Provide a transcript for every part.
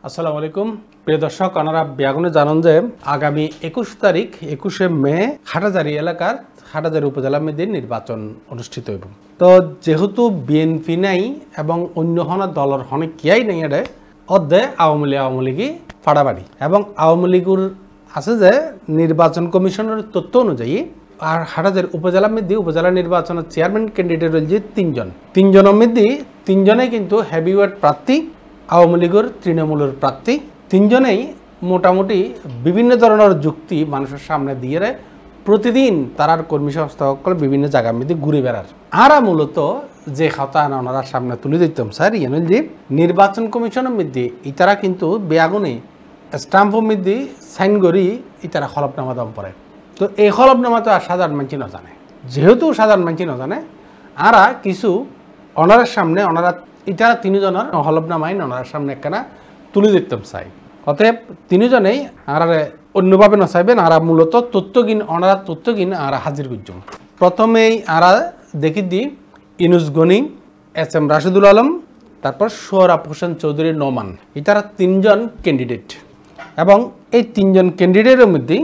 আসসালামু আলাইকুম প্রিয় দর্শক, আপনারা ব্যাগুনে জানেন যে আগামী 21 তারিখ 21শে মে হাটাজারি এলাকার হাটাজারি উপজেলা মেয়েদের নির্বাচন অনুষ্ঠিত হইব। তো যেহেতু বিএনপি নাই এবং অন্য হনা দলের হনে কিয়াই নেই এডে অর্ধে আওয়ামী লীগই ফাড়াবাড়ি এবং আওয়ামী লীগের আছে যে নির্বাচন কমিশনের তথ্য অনুযায়ী আর হাটাজারি উপজেলা মেয়েদের উপজেলা নির্বাচনের চেয়ারম্যান ক্যান্ডিডেট রয়েছে তিনজনের মধ্যে তিনজনেই কিন্তু হেভিওয়েট প্রার্থী, আওয়ামী লীগের তৃণমূলের প্রার্থী। তিনজনেই মোটামুটি বিভিন্ন ধরনের যুক্তি মানুষের সামনে দিয়ে প্রতিদিন তারার কর্মী সংস্থাসকল বিভিন্ন জায়গার মধ্যে ঘুরে বেড়ার। আরা মূলত যে খাতা ওনারা সামনে তুলে দিতাম স্যার ইয়েন যে নির্বাচন কমিশনের মধ্যে ইতারা কিন্তু বেআগুনে স্টাম্পের মধ্যে সাইন করি ইতারা হলফনামা দম পড়ে। তো এই হলফনামা তো আর সাধারণ মানুষ না জানে, যেহেতু সাধারণ মানুষ না জানে আরা কিছু ওনার সামনে ওনারা ইতারা তিনজনের হলফনামাইন ওনার সামনে একখানা তুলে দিতাম চাই। অতএব তিনজনেই আর অন্যভাবে নচাইবেন আর মূলত ওনারা তথ্যগিন আর হাজির করছেন। প্রথমেই আর দেখি দি ইনুস গনি, SM রাশিদুল আলম, তারপর সোহরাব হোসেন চৌধুরী নোমান, ইতারা তিনজন ক্যান্ডিডেট। এবং এই তিনজন ক্যান্ডিডেটের মধ্যে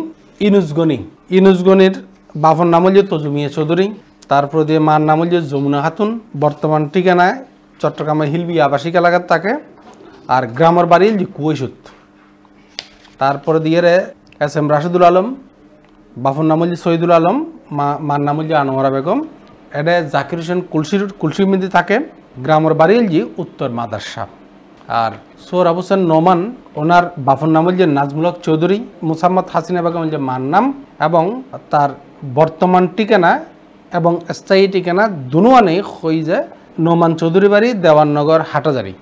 ইনুস গনির বাফর নাম হল তজুমিয়া চৌধুরী, তারপর দিয়ে মার নাম হল যমুনা খাতুন, বর্তমান ঠিকানায় চট্টগ্রামের হিলবি আবাসিক এলাকার থাকে, আর গ্রামের বাড়ি কুয়াইসুত। তারপরে দিয়ে SM রাশিদুল আলম, বাফুর নাম হল শহীদুল আলম, মার নাম হল আনোয়ারা বেগম, এটা জাকির হোসেন কুলসির মধ্যে থাকে, গ্রামের বাড়ি উত্তর মাদারসা। আর সোহরাব হোসেন নোমান, ওনার বাফুর নাম হল নাজমুল হক চৌধুরী, মুসাম্মদ হাসিনা বেগম মার নাম, এবং তার বর্তমান ঠিকানা এবং স্থায়ী ঠিকানা দুনুয়ানেই হয়ে যায় নোমান চৌধুরী বাড়ি, দেওয়াননগর, হাটাজারি।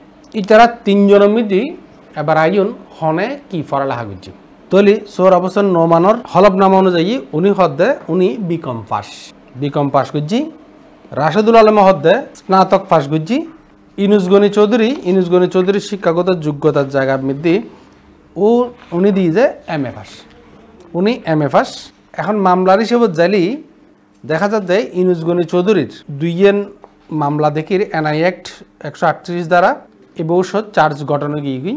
ইতারা তিনজনের মধ্যে এবার আইন হনে কি পড়ালেখা করছে। তলি সোহরাব হোসেন নোমানোর হলফনামা অনুযায়ী উনি হদ্দে উনি বিকম পাস করছি। রাশেদুল আলম হদ্দে স্নাতক পাস করছি। ইনুস গনি চৌধুরী শিক্ষাগত যোগ্যতার জায়গার মধ্যে উনি দিয়ে যে উনি MA পাস। এখন মামলার হিসেবে যাইলি দেখা যাচ্ছে ইনুস গনি চৌধুরীর দুইয়েন মামলা দেখির NI অ্যাক্ট 138 দ্বারা এবছর চার্জ গঠনে গিয়ে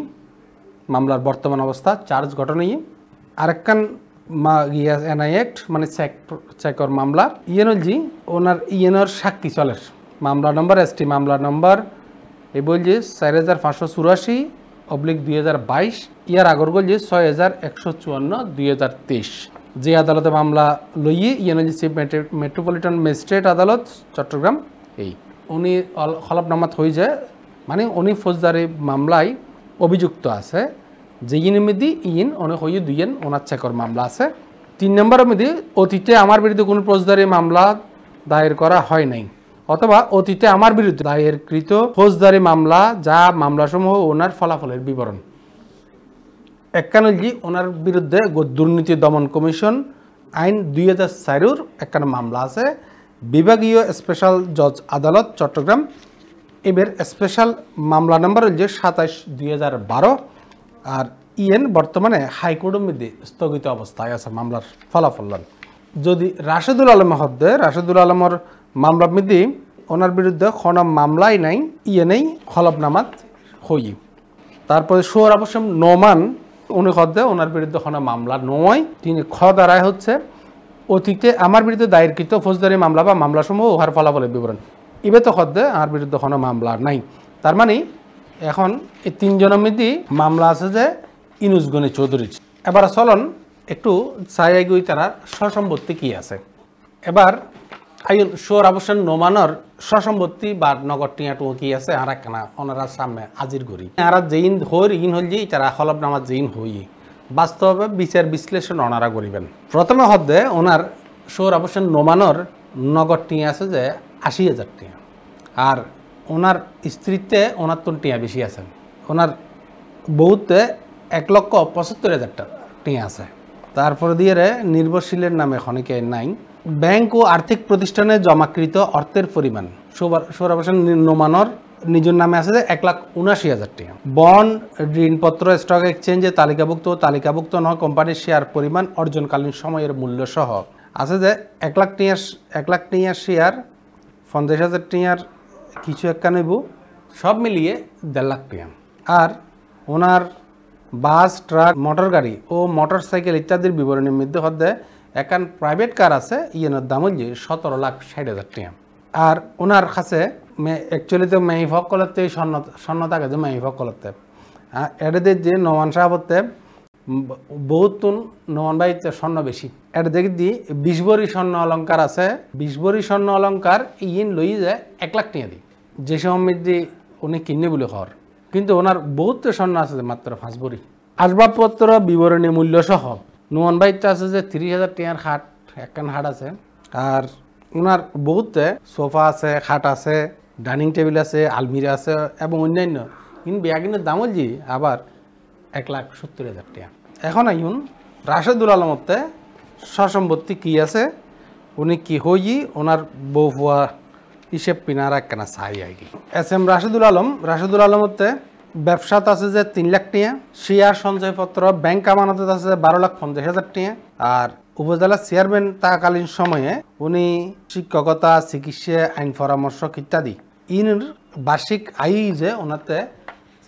মামলার বর্তমান অবস্থা চার্জ গঠনে আরেকখান NI অ্যাক্ট মানে চেকর মামলা ইয়েনজি ওনার ইয়েনর সাক্ষী চলের মামলা নম্বর ST মামলা নম্বর এই বলছে 4584/2022 ইয়ার আগর গলছে 6154/2023 যে আদালতে মামলা লইয়ে ইয়েনজি চিফ মেট্রোপলিটন ম্যাজিস্ট্রেট আদালত চট্টগ্রাম। এই উনি হলফনামাত হয়ে যায় মানে উনি ফৌজদারি মামলায় অভিযুক্ত আছে, যে ইনের মধ্যে অনেক হয়ে দুইয়েন ওনার চেকর মামলা আছে। 3 নম্বরের মধ্যে অতীতে আমার বিরুদ্ধে কোনো ফৌজদারি মামলা দায়ের করা হয় নাই, অথবা অতীতে আমার বিরুদ্ধে দায়েরকৃত ফৌজদারি মামলা যা মামলাসমূহ ওনার ফলাফলের বিবরণ। একখানজি ওনার বিরুদ্ধে দুর্নীতি দমন কমিশন আইন 2004 একখানা মামলা আছে, বিভাগীয় স্পেশাল জজ আদালত চট্টগ্রাম। এবার স্পেশাল মামলা নম্বর হল 27/2012 আর বর্তমানে হাইকোর্টের মধ্যে স্থগিত অবস্থায় আছে মামলার ফলাফল। যদি রাশেদুল আলমের মামলার মধ্যে ওনার বিরুদ্ধে কোনো মামলাই নাই, নেই হলফনামাত হই। তারপরে সোহরাব হোসেন নোমান উনি হদ্দে ওনার বিরুদ্ধে কোনো মামলা নয়, তিনি দ্বারায় হচ্ছে অতীতে আমার বিরুদ্ধে দায়েরকৃত ফৌজদারি মামলা বা মামলাসমূহ উহার ফলাফলের বিবরণ। এবার তো হদ্দে আর বিরুদ্ধে কোনো মামলা নাই। তার মানে এখন এই তিনজনের মধ্যে মামলা আছে যে ইনুস গনি চৌধুরীর। এবার চলন একটু চাই তারা সসম্পত্তি কি আছে। এবার আইন সোহরাব হোসেন নোমানের সসম্পত্তি বা নগদ টিয়াটু কি আছে আর একখানা ওনারা সামনে হাজির করি। আর যেইন হল যে তারা হলফনামার যেইন হই বাস্তবে বিচার বিশ্লেষণ ওনারা করিবেন। প্রথমে হদ্দে ওনার সোহরাব হোসেন নোমানোর নগদ টিয়া আছে যে 80,000 টিয়া, আর ওনার স্ত্রীতে ওনার তো টিয়া বেশি আছেন, ওনার বউতে 1,75,000 টিয়া আছে। তারপরে দিয়ে নির্ভরশীলের নামে খনিকে নাই। ব্যাংক ও আর্থিক প্রতিষ্ঠানে জমাকৃত অর্থের পরিমাণ সোহরাব হোসেন নোমানোর নিজের নামে আছে যে 1,79,000 টাকা। বন্ড, ঋণপত্র, স্টক এক্সচেঞ্জে তালিকাভুক্ত নয় কোম্পানির শেয়ার পরিমাণ অর্জনকালীন সময়ের মূল্য সহ আছে যে 1,00,000 টাকার শেয়ার, 50,000 টাকার কিছু একটা নেব, সব মিলিয়ে 1.5 লাখ টাকা। আর ওনার বাস ট্রাক মোটর গাড়ি ও মোটর সাইকেল ইত্যাদির বিবরণীর মধ্যে হতে একান প্রাইভেট কার আছে ইয়েনের দাম হল 17,60,000 টাকা। আর ওনার কাছে অ্যাকচুয়ালি তো মেহিফক কলতে স্বর্ণ থাকে যে মেহিফক কলতে এটাদের যে নমান সাহাবতে বহুত নমান বাড়িতে স্বর্ণ বেশি এটা দেখি দি 20 ভরি স্বর্ণ অলঙ্কার আছে 20 ভরি স্বর্ণ অলঙ্কার ইন লই যায় 1 লাখ টাকা দিই যে সময় উনি কিনে বলে হর কিন্তু ওনার বহুত স্বর্ণ আছে যে মাত্র 5 ভরি। আসবাবপত্র বিবরণী মূল্য সহ নমান বাড়িতে আছে যে 30,000 টাকার খাট একখান খাট আছে। আর ওনার বহুত সোফা আছে খাট আছে ডাইনিং টেবিল আছে আলমিরা আছে এবং অন্যান্য কিন্তু ব্যাগিনের দাম হল আবার 1,70,000 টাকা। এখন আইন রাশেদুল আলমতে সসম্পত্তি কি আছে উনি কি হই ওনার বউ ফুয়া হিসেব পিনার একখানা চাই আর কি। SM রাশেদুল আলমতে ব্যবসাত আছে যে 3 লাখ টাকা শেয়ার সঞ্চয়পত্র ব্যাংক আমানতে আছে 12,50,000 টাকা। আর উপজেলা চেয়ারম্যান থাকাকালীন সময়ে উনি শিক্ষকতা চিকিৎসা আইন পরামর্শক ইত্যাদি ইনের বার্ষিক আয় যে ওনাতে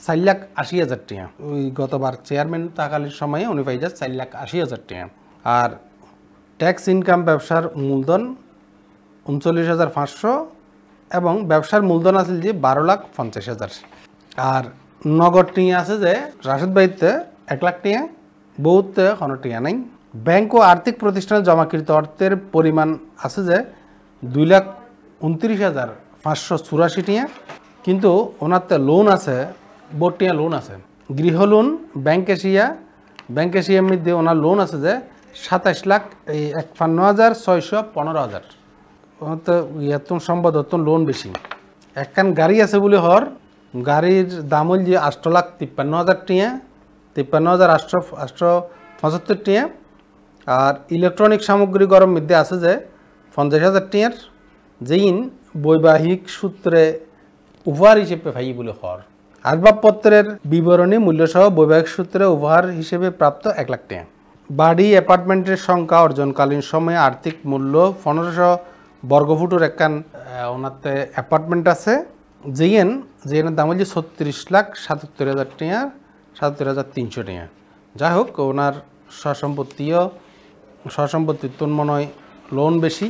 4,80,000 টাকা। ওই গতবার চেয়ারম্যান থাকাকালীন সময়ে উনি পাই যায় 4,80,000 টাকা। আর ট্যাক্স ইনকাম ব্যবসার মূলধন 39,500 এবং ব্যবসার মূলধন আছে যে 12,50,000। আর নগদ টিয়া আছে যে রাশেদ ভাইতে 1 লাখ টাকা বহুত কোনো টিয়া নাই। ব্যাংক ও আর্থিক প্রতিষ্ঠানে জমাকৃত অর্থের পরিমাণ আছে যে 2,29,584 টাকা কিন্তু ওনারতে লোন আছে বটিয়া লোন আছে গৃহ লোন ব্যাংক এশিয়ার মধ্যে ওনার লোন আছে যে 27,51,615,000 তো এত সম্পদ অত লোন বেশি। একখান গাড়ি আছে বলে হর গাড়ির দাম হল যে 8,53,000 টাকা 53,875 টাকা। আর ইলেকট্রনিক সামগ্রী গরম মধ্যে আছে যে 50,000 টাকার যেইন বৈবাহিক সূত্রে উপহার হিসেবে ভাই বলে হর। আসবাবপত্রের বিবরণী মূল্যসহ বৈবাহিক সূত্রে উপহার হিসেবে প্রাপ্ত 1 লাখ টাকা। বাড়ি অ্যাপার্টমেন্টের সংখ্যা অর্জনকালীন সময়ে আর্থিক মূল্য 1500 বর্গফুটের একখান ওনাতে অ্যাপার্টমেন্ট আছে যেইনের দাম হচ্ছে 36,77,000 টাকা 77,300 টাকা। যাই হোক ওনার সসম্পত্তির তো মনে হয় লোন বেশি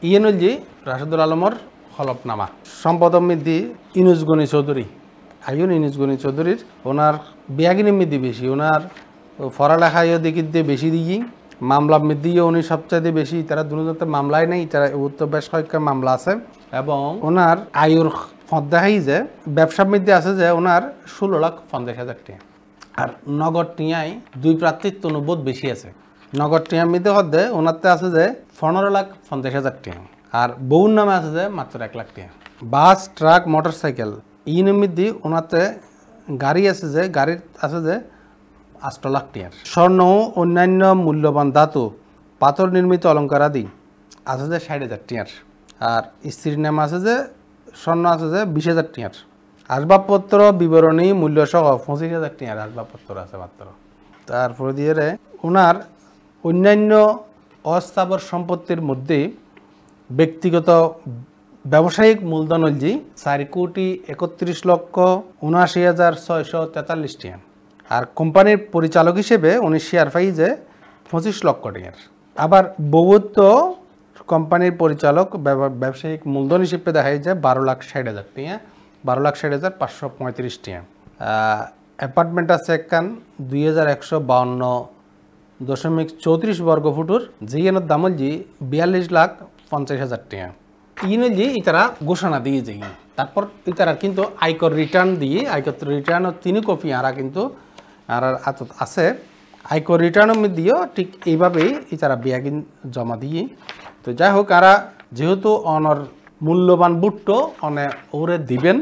ইয়েন হল যে রাশেদুল আলমর হলফনামা সম্পদ মৃদ্ধি ইনুজগনি চৌধুরী ইনুজগনি চৌধুরীর ওনার বিয়াগিনী মৃদ্ধি বেশি ওনার পড়ালেখায় দিকে দিয়ে বেশি দিই মামলা মৃদ্ধিও উনি সবচাইতে বেশি তারা দুজনতে মামলায় নেই তারা তো বেশ কয়েকটা মামলা আছে এবং ওনার আয়ুর দেখাই যে ব্যবসা মৃদ্ধি আছে যে ওনার 16,50,000 টাকা। আর নগদ টিয়ায় 2 প্রার্থীর তনুবোধ বেশি আছে নগদ টিয়ার মধ্যে হদ্দে ওনারতে আছে যে 15,50,000 টাকা। আর বউর নামে আছে যে মাত্র 1 লাখ টাকা। বাস ট্রাক মোটর সাইকেল ইনের মধ্যে ওনাতে গাড়ি আছে যে গাড়ির আছে যে 8 লাখ টাকার। স্বর্ণ ও অন্যান্য মূল্যবান ধাতু পাথর নির্মিত অলঙ্কার আদি আছে যে 60,000 টাকার। আর স্ত্রীর নাম আছে যে স্বর্ণ আছে যে 20,000 টাকার। আসবাবপত্র বিবরণী মূল্য সহ 25,000 টাকার আসবাবপত্র আছে মাত্র। তারপরে দিয়ে ওনার অন্যান্য অস্থাবর সম্পত্তির মধ্যে ব্যক্তিগত ব্যবসায়িক মূলধন হল 4,31,79,643 টাকা। আর কোম্পানির পরিচালক হিসেবে উনি শেয়ার পাই যে 25 লক্ষ টাকার। আবার বহুত কোম্পানির পরিচালক ব্যবসায়িক মূলধন হিসেবে দেখাই যায় 12,60,000 টাকা 12,60,535 টাকা। অ্যাপার্টমেন্ট আছে একখান 2,152.34 বর্গফুটের যেইনের দাম হল 42,50,000 টাকা। ইতারা ঘোষণা দিয়ে যাই তারপর ইতারা কিন্তু আয়কর রিটার্ন দিয়ে আয়কর রিটার্নের 3 কপি আরা কিন্তু আর আছে আয়কর রিটার্নের দিয়েও ঠিক এইভাবেই ইতারা বিয়াগিন জমা দিয়ে। তো যাই হোক আরা যেহেতু অনর মূল্যবান বুটটো অনে ওরে দিবেন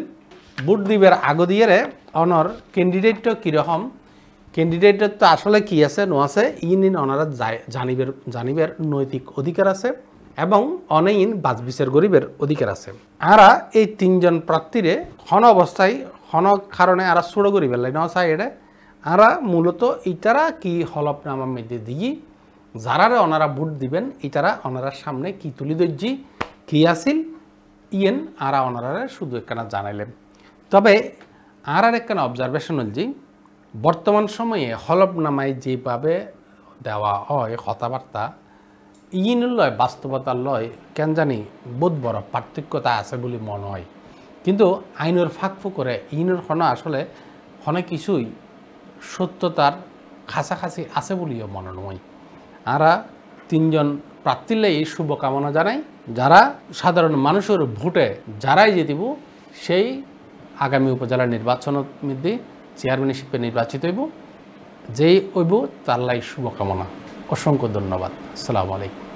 বুট দিবের আগে দিয়ে অনর ক্যান্ডিডেটটা কীরকম ক্যান্ডিডেটের তো আসলে কি আছে নো আছে ইন অনারা জানিবের নৈতিক অধিকার আছে এবং অনেইন বাজবিচের গরিবের অধিকার আছে। আরা এই 3 জন প্রার্থীরে হন অবস্থায় হন কারণে আরা ছোট গরিবের লাই নয় এটা আরা মূলত ইতারা কি হলফনামা মেদে দিয়ে যারা ওনারা ভোট দিবেন ইতারা ওনারা সামনে কি তুলি দর্জি কি আসিল ইয়েন আরা ওনারা শুধু একখানা জানাইলেন। তবে আর একখানা অবজারভেশন হল যে বর্তমান সময়ে হলফনামায় যেভাবে দেওয়া হয় কথাবার্তা ইন লয় বাস্তবতার লয় কেন জানি বহুত বড় পার্থক্যতা আছে বলে মনে হয় কিন্তু আইনের ফাঁকফু করে ইনের হন আসলে অনেক কিছুই সত্যতার কাছাকাছি আছে বলেও মনে নয় আমরা তিনজন প্রার্থীর এই শুভকামনা জানাই যারা সাধারণ মানুষের ভোটে যারাই জিতিব সেই আগামী উপজেলা নির্বাচনের মধ্যে চেয়ারম্যান হিসেবে নির্বাচিত হইব যেই হইব তার লাই শুভকামনা অসংখ্য ধন্যবাদ আসসালামু আলাইকুম